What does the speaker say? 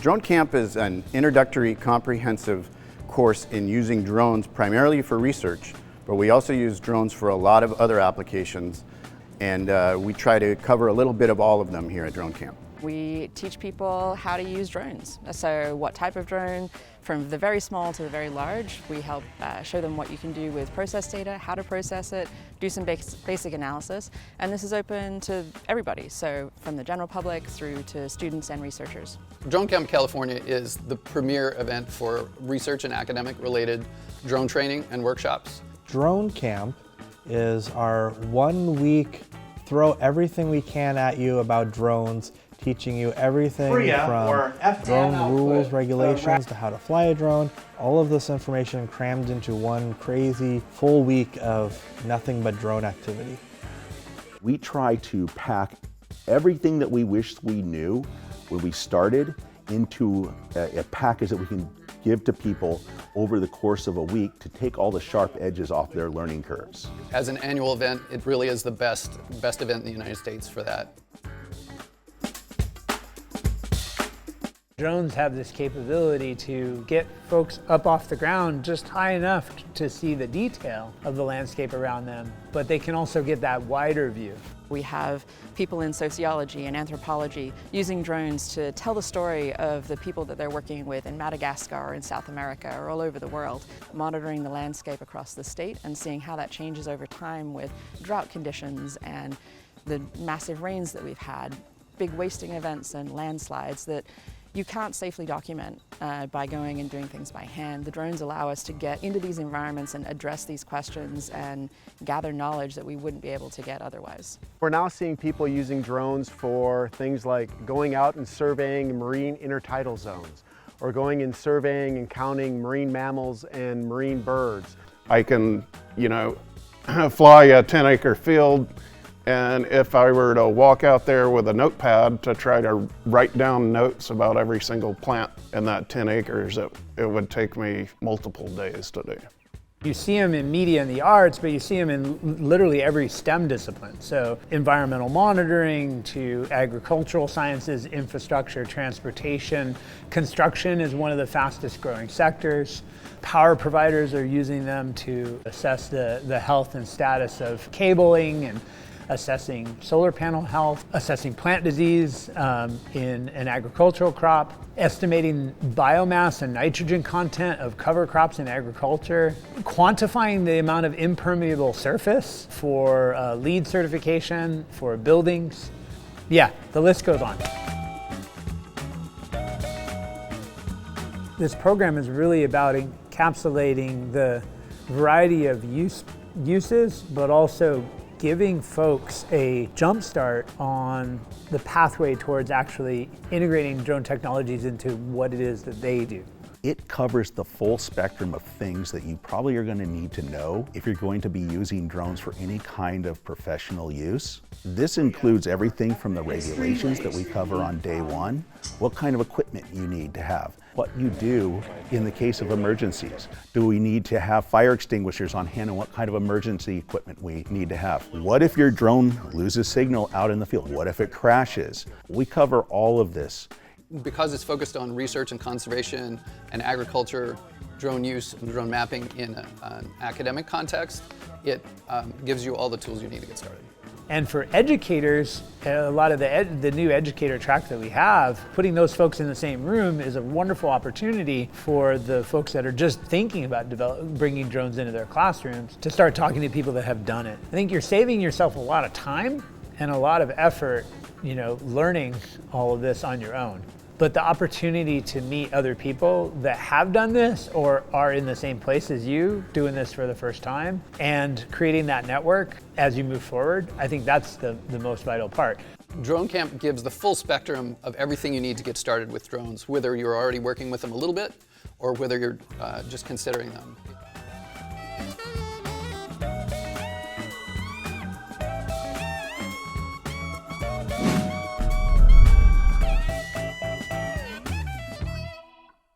Drone Camp is an introductory comprehensive course in using drones primarily for research, but we also use drones for a lot of other applications, and we try to cover a little bit of all of them here at Drone Camp. We teach people how to use drones. So what type of drone, from the very small to the very large. We help show them what you can do with process data, how to process it, do some basic analysis. And this is open to everybody, so from the general public through to students and researchers. Drone Camp California is the premier event for research and academic related drone training and workshops. Drone Camp is our 1 week throw everything we can at you about drones, teaching you everything from drone rules, regulations, to how to fly a drone. All of this information crammed into one crazy full week of nothing but drone activity. We try to pack everything that we wished we knew when we started into a package that we can give to people over the course of a week to take all the sharp edges off their learning curves. As an annual event, it really is the best event in the United States for that. Drones have this capability to get folks up off the ground just high enough to see the detail of the landscape around them, but they can also get that wider view. We have people in sociology and anthropology using drones to tell the story of the people that they're working with in Madagascar or in South America or all over the world, monitoring the landscape across the state and seeing how that changes over time with drought conditions and the massive rains that we've had, big wasting events and landslides that you can't safely document by going and doing things by hand. The drones allow us to get into these environments and address these questions and gather knowledge that we wouldn't be able to get otherwise. We're now seeing people using drones for things like going out and surveying marine intertidal zones, or going and surveying and counting marine mammals and marine birds. I can, fly a 10-acre field, and if I were to walk out there with a notepad to try to write down notes about every single plant in that 10 acres, it would take me multiple days to do. You see them in media and the arts, but you see them in literally every STEM discipline. So environmental monitoring to agricultural sciences, infrastructure, transportation. Construction is one of the fastest growing sectors. Power providers are using them to assess the health and status of cabling and assessing solar panel health, assessing plant disease in an agricultural crop, estimating biomass and nitrogen content of cover crops in agriculture, quantifying the amount of impermeable surface for LEED certification for buildings. Yeah, the list goes on. This program is really about encapsulating the variety of uses, but also giving folks a jump start on the pathway towards actually integrating drone technologies into what it is that they do. It covers the full spectrum of things that you probably are going to need to know if you're going to be using drones for any kind of professional use. This includes everything from the regulations that we cover on day one, what kind of equipment you need to have, what you do in the case of emergencies. Do we need to have fire extinguishers on hand, and what kind of emergency equipment we need to have? What if your drone loses signal out in the field? What if it crashes? We cover all of this. Because it's focused on research and conservation and agriculture, drone use and drone mapping in an academic context, it gives you all the tools you need to get started. And for educators, a lot of the new educator track that we have, putting those folks in the same room is a wonderful opportunity for the folks that are just thinking about bringing drones into their classrooms to start talking to people that have done it. I think you're saving yourself a lot of time and a lot of effort, learning all of this on your own. But the opportunity to meet other people that have done this or are in the same place as you, doing this for the first time, and creating that network as you move forward, I think that's the most vital part. Drone Camp gives the full spectrum of everything you need to get started with drones, whether you're already working with them a little bit or whether you're just considering them.